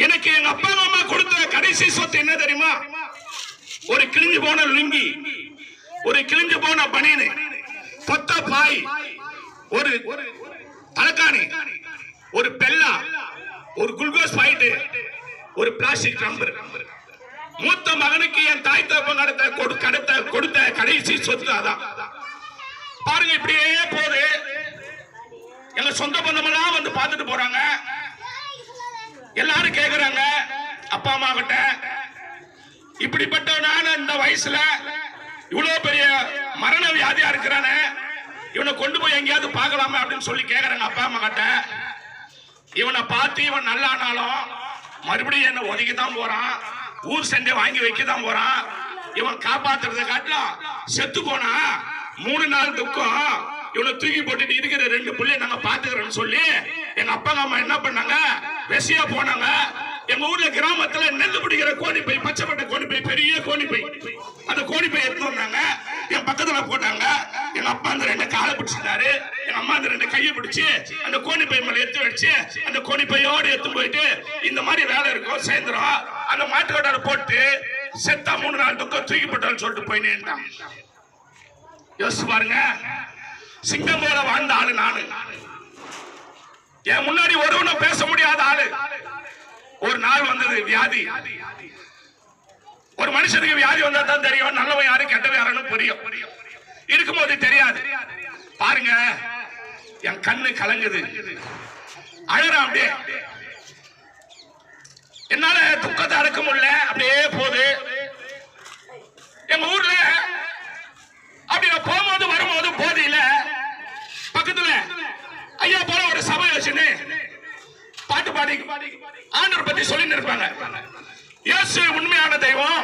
எனக்கு எங்க அப்பா அம்மா கொடுத்த கடைசி சொத்து என்ன தெரியுமா? ஒரு கிழிஞ்சு போன லுங்கி, ஒரு கிழிஞ்சு போன பனியனு, பொத்த பாய், ஒரு தலைக்காணி, ஒரு பெல்லா, ஒரு குளுக்கோஸ் பாயிண்ட், ஒரு பிளாஸ்டிக் டம்ளர். மூத்த மகனுக்கு என் தாய் தகப்பன் கொடுத்த கடைசி சொத்து அதான். பாருங்க, இப்படியே போது. எங்க சொந்த பந்தமெல்லாம் வந்து பார்த்துட்டு போறாங்க. எல்லாரும் கேக்குறாங்க அப்பா அம்மா கிட்ட, இப்படிப்பட்ட நான் இந்த வயசுல இவ்வளவு பெரிய மரண வியாதியா இருக்கிறானே, இவனை கொண்டு போய் எங்கேயாவது பார்க்கலாமே அப்படின்னு சொல்லி கேக்குறாங்க அப்பா அம்மா கிட்ட. இவனை பார்த்து இவன் நல்லானாலும் மறுபடியும் என்ன ஒதுக்கிதான் போறான், ஊர் சண்டை வாங்கி வைக்கதான் போறான். இவன் காப்பாத்துறதை காட்டலாம் செத்து போனா 3 நாள் துக்கம். இவனை தூக்கி போட்டுட்டு இருக்கிற 2 பிள்ளை நாங்க பாத்துக்கிறோம்னு சொல்லி எங்க அப்பா அம்மா என்ன பண்ணாங்க, வெசியா போனாங்க. எங்க ஊர்ல கிராமத்துல நெல்லு பிடிக்கிற கோணிப்பை, பச்சைப்பட்ட கோணிப்பை, பெரிய கோணிப்பை, அந்த கோணிப்பை எடுத்து வந்தாங்க. என் பக்கத்துல போட்டாங்க. எங்க அப்பா அந்த 2 காலை பிடிச்சிட்டாரு, எங்க அம்மா அந்த 2 கையை பிடிச்சு அந்த கோணிப்பை மேல எடுத்து வச்சு அந்த கோணிப்பையோடு எடுத்து போயிட்டு இந்த மாதிரி வேலை இருக்கும் சாயந்தரம் அந்த மாட்டுக்கொட்டால போட்டு செத்தா 3 நாள் துக்கம் தூக்கி போட்டான்னு சொல்லிட்டு போய் நின்றான். யோசிச்சு பாருங்க, சிங்கம் போல வாழ்ந்த ஆளு நானு. என் முன்னாடி ஒருவனும் பேச முடியாத ஆளு. ஒரு நாள் வந்தது வியாதி. ஒரு மனுஷனுக்கு வியாதி வந்தா தான் தெரியும் நல்லவன் யாரு கெட்டவன் யாருன்னு புரியும். இருக்கும்போது தெரியாது. பாருங்க, என் கண்ணு கலங்குது, அழறான். அப்படியே என்னால துக்கத்தை அடக்க முடியல. அப்படியே போகுது. எங்க ஊர்ல அப்படி போகும்போது வரும்போது போதையில பக்கத்துல ஐயா போல ஒரு சபை வச்சுன்னு பாட்டு பாடி ஆண்டவர் பத்தி சொல்லி இருப்பாங்க. இயேசு உண்மையான தெய்வம்,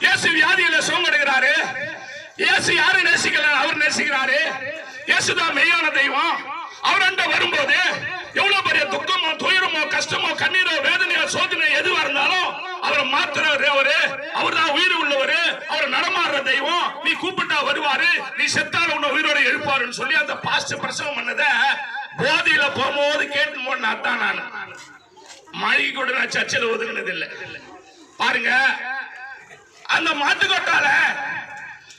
இயேசு வியாதியில சுகமடைகிறாரு, இயேசு யாரு நேசிக்கல அவர் நேசிக்கிறாரு, இயேசுதான் மெய்யான தெய்வம். அவர் அண்ட வரும்போது எவ்வளவு பெரிய துக்கமோ துயரமோ கஷ்டமோ கண்ணீரோ வேதனையோ சோதனை எதுவா இருந்தாலும் அவரை மாத்துறவரு அவர் தான் உயிர் உள்ளவரு, அவர் நடமாடுற தெய்வம். நீ கூப்பிட்டா வருவாரு, நீ செத்தால உன்னை உயிரோட எழுப்பாருன்னு சொல்லி அந்த பாஸ்ட் பிரசவம் பண்ணத போதையில போகும்போது கேட்டு போனா தான் நான் மழை கூட நான் சர்ச்சையில் ஒதுங்கினது இல்லை. பாருங்க, அந்த மாட்டுக்கொட்டால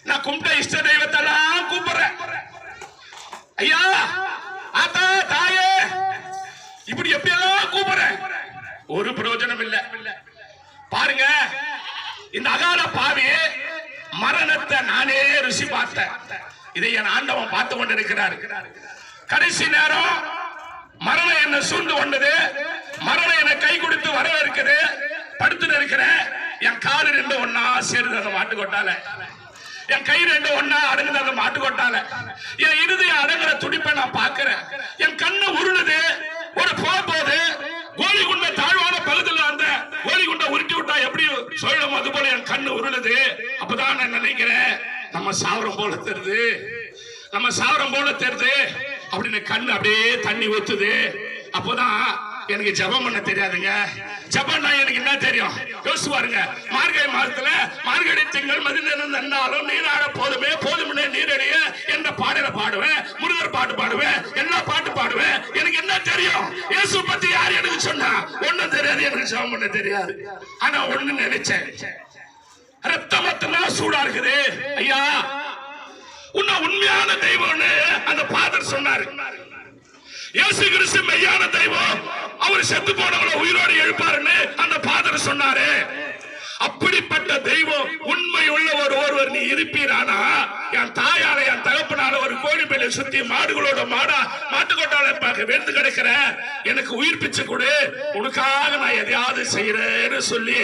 நான் கும்பிட்ட இஷ்ட தெய்வத்தெல்லாம் கூப்பிடுறேன். ஐயா, ஆத்தா, தாயே, இப்படி எப்படியெல்லாம் கூப்பிடுறேன், ஒரு பிரயோஜனம் இல்ல. பாருங்க, இந்த அகால பாவி மரணத்தை நானே ருசி பார்த்தேன். இதை என் ஆண்டவன் பார்த்து கொண்டிருக்கிறார். கடைசி நேரம் மரணம் என்ன சூழ்ந்து கொண்டது, மரணம் என்ன கை கொடுத்து வர இருக்குது. படுத்து இருக்கிற என் காலு 2 ஒன்னா சேருது அந்த மாட்டுக்கொட்டால, என் கை 2 ஒன்னா அடங்குது அந்த மாட்டுக்கொட்டால, என் இறுதிய அடங்குற துடிப்பை நான் பார்க்கிறேன். என் கண்ணு உருளுது. ஒரு போது கோலி குண்ட தாழ்வான பகுதியில் அந்த கோலி குண்டை உருட்டி விட்டா எப்படி சொல்லும் அது போல என் கண்ணு உருளுது. அப்பதான் நான் நினைக்கிறேன், நம்ம சாவரம் போல தெரியுது, நம்ம சாவரம் போல தெரியுது அப்படின்னு கண்ணு அப்படியே தண்ணி ஊத்துது. அப்போதான் எனக்கு ஜபம் பண்ண தெரியாதுங்க. ஜபம்னா எனக்கு என்ன தெரியும் யோசிச்சு பாருங்க. மார்கழி மாதத்துல மார்கழி திங்கள் மதியம் நன்னாலும் நீராட போதுமே போதுமே நீரடிய என்ற பாடல பாடுவேன், முருகர் பாட்டு பாடுவேன், எல்லா பாட்டு பாடுவேன். எனக்கு என்ன தெரியும்? இயேசு பத்தி யார் எனக்கு சொன்னா? ஒண்ணும் தெரியாது, எனக்கு ஜபம் பண்ண தெரியாது. ஆனா ஒண்ணு நினைச்சேன், ரத்தம் மட்டும்தான் சூடா இருக்குது. ஐயா, உன்ன உண்மையான தெய்வம்னு அந்த பாதர் சொன்னாரு. இயேசு கிறிஸ்து மெய்யான தெய்வம், அவர் செத்து போனவங்களை உயிரோடு எழுப்பாருன்னு அந்த பாதர் சொன்னாரு. அப்படிப்பட்ட தெய்வம் உண்மை உள்ள ஒருவர் நீ இருப்பீரானா, என் தாயால என் தகப்பனால ஒரு கோழி மேல சுத்தி மாடுகளோட மாட்டுக்கொட்டால வெந்து கிடக்கிற எனக்கு உயிர் பிச்சு கொடு, உனக்காக நான் எதையாவது செய்யறேன்னு சொல்லி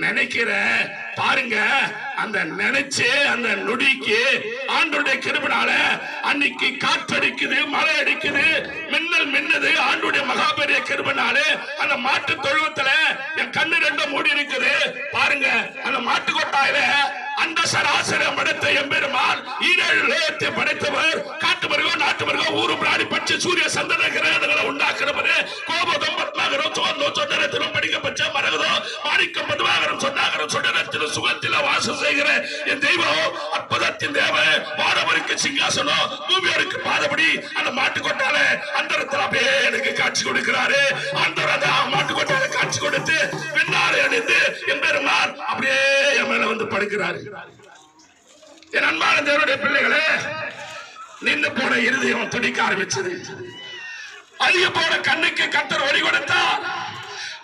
நினைக்கிறேன். பாருங்க, அந்த நினைச்சு அந்த நொடிக்கு ஆண்டோடைய கிருபையால அன்னைக்கு காற்றடிக்குது, மழை அடிக்குது, மின்னல் மின்னது. ஆண்டோடைய மகாபெரிய கிருபையால அந்த மாட்டு தொழுவத்துல என் கண்ணு 2 மூடி இருக்குது. பாருங்க, அந்த மாட்டு கொட்டாயில அந்த சராசரி படைத்த எம்பெருமான் ஈரேழு படைத்தவர், காட்டு மிருகம் நாட்டு மிருகம் ஊரு பிராணி பட்சி சூரிய சந்திர கிரகங்களை உண்டாக்குறவர், கோபதம் பத்மாகரம் சோர்ந்தோ சொன்னரத்திலும் படிக்கப்பட்ட மரகதோ மாணிக்கம் பத்மாகரம் சொன்னாகரம் சொன்னரத்திலும் சுகத்தில வாசம் செய்கிற என் தெய்வம், அற்புதத்தின் தேவ, வானவருக்கு சிங்காசனம், பூமியோருக்கு பாதபடி அந்த மாட்டு கொட்டால அந்த அப்படியே எனக்கு காட்சி கொடுக்கிறாரு. அந்த மாட்டு கொட்டால படுக்கிறாரு. என் அன்பான தேவனுடைய பிள்ளைகளே, நின்று போன இருதயம் துடிக்க ஆரம்பிச்சது. அதிக போன கண்ணுக்கு கர்த்தர் ஒளி கொடுத்தார்.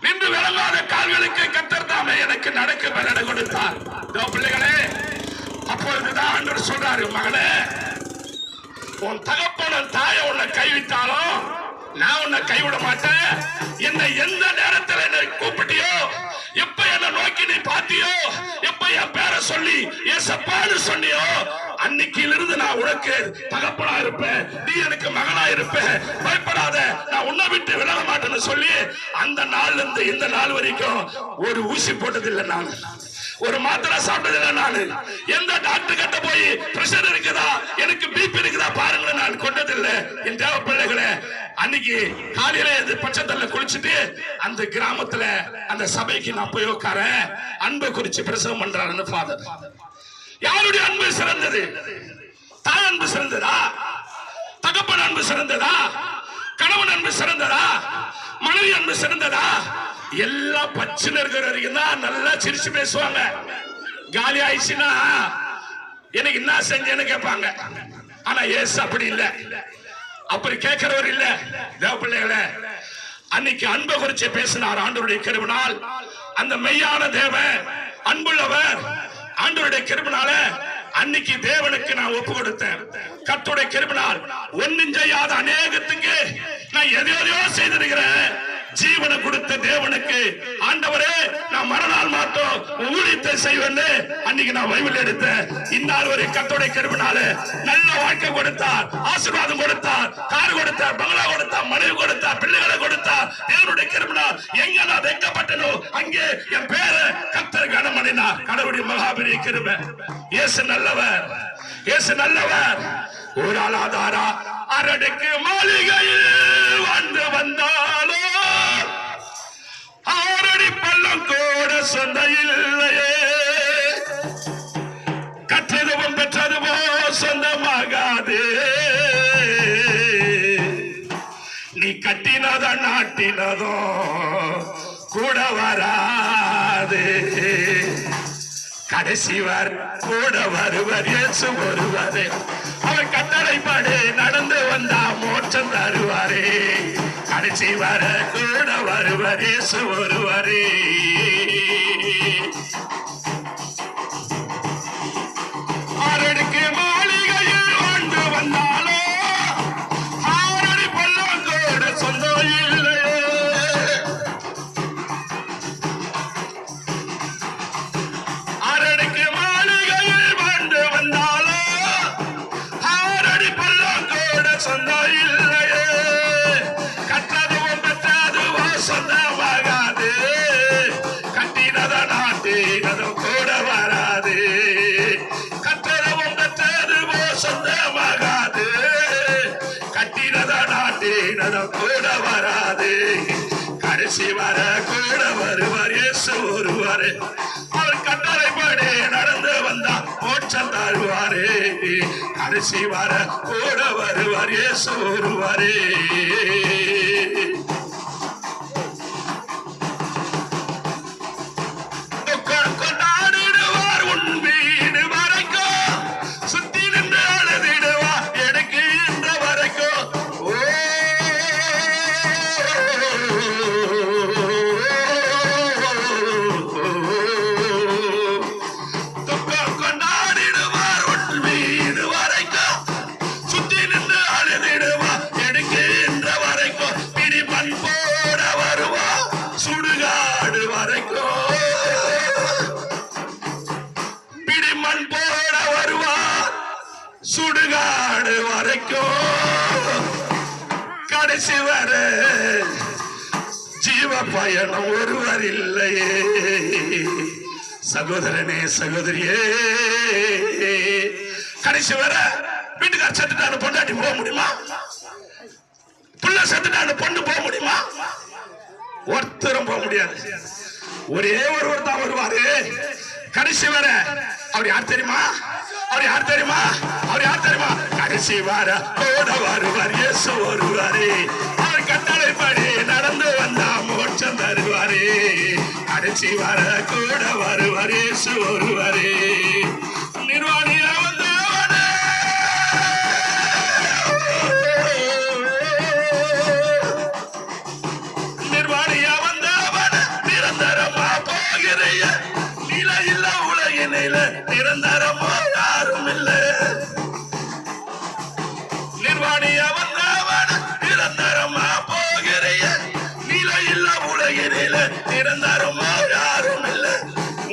நின்று விளங்காத கால்களுக்கு கர்த்தர் தாமே எனக்கு நடக்க பலனை கொடுத்தார். பிள்ளைகளே, அப்பொழுதுதான் ஆண்டவர் சொல்றாரு, மகளே, உன் தகப்பனும் தாய உன்னை கைவிட்டாலும் நான் உன்னை கைவிட மாட்டேன். என்னை எந்த நேரத்தில் என்னை கூப்பிட்டியோ, எப்ப என்ன நோக்கி நீ பாத்தியோ, எப்ப என் பேரை சொல்லி ஏசப்பான்னு சொன்னியோ, அன்னைக்கிலிருந்து நான் உனக்கு தகப்பனா இருப்பேன், நீ எனக்கு மகனா இருப்ப, பயப்படாத, நான் உன்னை விட்டு விலக மாட்டேன்னு சொல்லி அந்த நாள்ல இருந்து இந்த நாள் வரைக்கும் ஒரு ஊசி போட்டதில்லை, நான் ஒரு மாத்திரை சாப்பிட்டதில்லை, நான் எந்த டாக்டர் கிட்ட போய் பிரஷர் இருக்குதா, எனக்கு பிபி இருக்குதா பாருங்க நான் கொண்டதில்லை. என் தேவ பிள்ளைகளே, அன்னைக்கு காலையில பச்சத்தல்ல குளிச்சுட்டு அந்த கிராமத்துல அந்த சபைக்கு நான் போய் உட்காரேன். அன்பை குறிச்சு பிரசவம் பண்றாரு ஃபாதர். யாருடைய அன்பு சிறந்தது? தாய் அன்பு சிறந்ததா? தகப்பன் அன்பு சிறந்ததா? கணவன் அன்பு சிறந்ததா? மனைவி அன்பு சிறந்ததா? எல்லாம் பச்சுன்னு இருக்கிற வரைக்கும் தான் நல்லா சிரிச்சு பேசுவாங்க. காலி ஆயிடுச்சுன்னா எனக்கு என்ன செஞ்சேன்னு கேட்பாங்க. ஆனா ஏசு அப்படி இல்லை, அப்படி கேட்கிறவர் இல்ல. தேவ பிள்ளைகளே, அன்னைக்கு அன்பை குறிச்சு பேசினார் ஆண்டவருடைய கிருபையினால். அந்த மெய்யான தேவன் அன்புள்ளவர். ஆண்டவருடைய கிருபையினால அன்னைக்கு தேவனுக்கு நான் ஒப்பு கொடுத்தேன். கர்த்தருடைய கிருபையினால் ஒன்னும் செய்யாத அநேகத்துக்கு நான் எதையோ செய்திருக்கிறேன். ஜீவனை கொடுத்த தேவனுக்கு ஆண்டவரே, நான் மறுநாள் மாட்டோம் ஊழியத்தை செய்வேன். அன்னைக்கு நான் பைபிள் எடுத்தேன். இந்நாள் வரை கர்த்தருடைய கிருபையினால நல்ல வாழ்க்கை கொடுத்தார், ஆசீர்வாதம் கொடுத்தார், கார் கொடுத்தார், பங்களா கொடுத்தார், மனைவி கொடுத்தார், பிள்ளைகளை கொடுத்தார். தேவனுடைய கிருபையினால் எங்க நான் வைக்கப்பட்டனோ அங்கே என் பேரை கர்த்தர் கனம் பண்ணினார். கடவுளுடைய மகாபெரிய கிருபை. இயேசு நல்லவர், இயேசு நல்லவர். ஒரு ஆளாதாரா அரடுக்கு மாளிகையில் வந்து வந்தாலோ ஆரடி பள்ளம் கூட சொந்த இல்லையே, கற்றதுவும் பெற்றதுவோ சொந்தமாகாது. நீ கட்டினதோ நாட்டினதோ கூட வராது. கடைசிவர் கூட வருவர் இயேசு ஒருவரே. அவர் கட்டளைப்படி நடந்து வந்தா மோட்சம் தருவாரே. கடைசி வர கூட வருவர் இயேசு ஒருவரே. ஆரடிக்கு மாளிகையில் வந்து வந்தாலோ ஆரடி பள்ளம் கூட சொந்தம் இல்லையே. ஆரடிக்கு மாளிகையில் வந்து வந்தாலோ ஆரடி பள்ளம் கூட சொந்தம் இல்லையே. கற்றதுவும் பெற்றதுவோ சொந்தமாகாது. கட்டினதோ நாட்டினதோ கூட வராது. கற்றதுவும் பெற்றதுவோ சொந்தமாகாது. கட்டினதோ நாட்டினதோ கூட வராது. கடைசி வர கூட வருவார் இயேசு ஒருவரே. அவர் கட்டளைப்படி நடந்து வந்தா மோட்சம் தருவாரே. கடைசி வர கூட வருவார் இயேசு ஒருவரே. கொண்டாடிடுவார் உன் வீடு வரைக்கும், சுத்தி நின்று அழுதிடுவார் எடுக்கின்ற வரைக்கும். கொண்டாடிடுவார் உன் வீடு வரைக்கும், சுத்தி நின்று அழுதிடுவார் எடுக்கின்ற வரைக்கும். பிடி மண் போட வருவா சுடுகாடு வரைக்கும். பிடி மண் போட வருவா சுடுகாடு வரைக்கும். கடைசி வர ஜீவ பயணம் ஒருவர் இல்லையே. சகோதரனே சகோதரியே, கடைசி வர வீட்டுக்கார செத்துட்டாரு பொண்டாட்டி போக முடியுமா? புள்ள செத்துட்டாரு பொண்ணு போக முடியுமா? ஒருத்தரும் போக முடியாது. ஒரே ஒருவர் தான் வருவாரு கடைசி வர. அவர் யார் தெரியுமா? அவர் யார் தெரியுமா? அவர் யார் தெரியுமா? கடைசி வர கூட வருவார் இயேசு ஒருவரே. அவர் கட்டளைப்படி நடந்து வந்தா மோட்சம் தருவாரே. கடைசி வர கூட வருவார் இயேசு ஒருவரே. நிர்வாணியா வந்தவனே, நிர்வாணியா வந்தவனே, நிரந்தரமா போகிறைய நிலையில்ல உலகினில நிரந்தரமா யாரும் இல்லை. நிர்வாணியா வந்தவனே, நிரந்தரமா போகிறைய நிலையில்ல உலகினில நிரந்தரமா யாரும் இல்லை.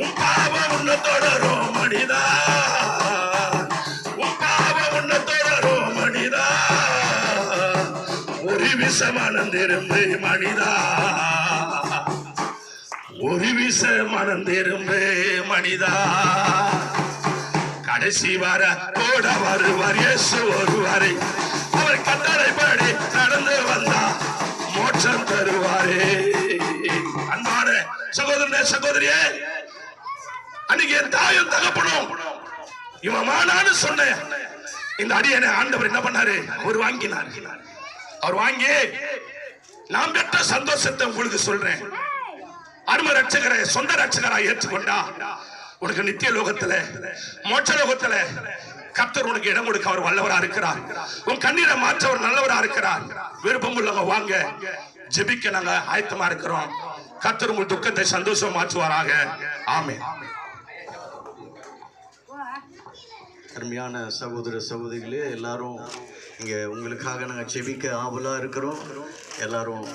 உன் பாவம் உன்னை தொடரும் மனிதா, உன் பாவம் உன்னை தொடரும் மனிதா. ஒரு விஷமனம் திரும்பு மனிதா, ஒரு விஷமனம் திரும்பு மனிதா. கடைசி வர கூட வருவார் இயேசு ஒருவரை. அவர் கட்டளைப்படி நடந்து வந்தா மோட்சம் தருவாரே. அன்பான சகோதரனே சகோதரியே, அன்னைக்கு என் தாயும் தகப்பனும் இவன் மானான்னு சொன்ன இந்த அடியனை ஆண்டவர் என்ன பண்ணாரு? அவர் வாங்கினார். அவர் வாங்கி நாம் பெற்ற சந்தோஷத்தை உங்களுக்கு சொல்றேன். அருமை ரட்சகரை சொந்த ரட்சகராய் ஏற்றுக்கொண்டா உனக்கு நித்திய லோகத்துல மோட்ச லோகத்துல கர்த்தர் உனக்கு இடம் கொடுக்க அவர் வல்லவரா இருக்கிறார். உன் கண்ணீரை மாற்ற அவர் நல்லவரா இருக்கிறார். விருப்பம் உள்ளவங்க வாங்க, ஜெபிக்க நாங்க ஆயத்தமா இருக்கிறோம். கர்த்தர் உங்கள் துக்கத்தை சந்தோஷம் மாற்றுவாராக. ஆமென். அருமையான சகோதர சகோதரிகளே, எல்லாரும் இங்க உங்களுக்காக நாங்கள் ஜெபிக்க ஆவலா இருக்கிறோம். எல்லாரும்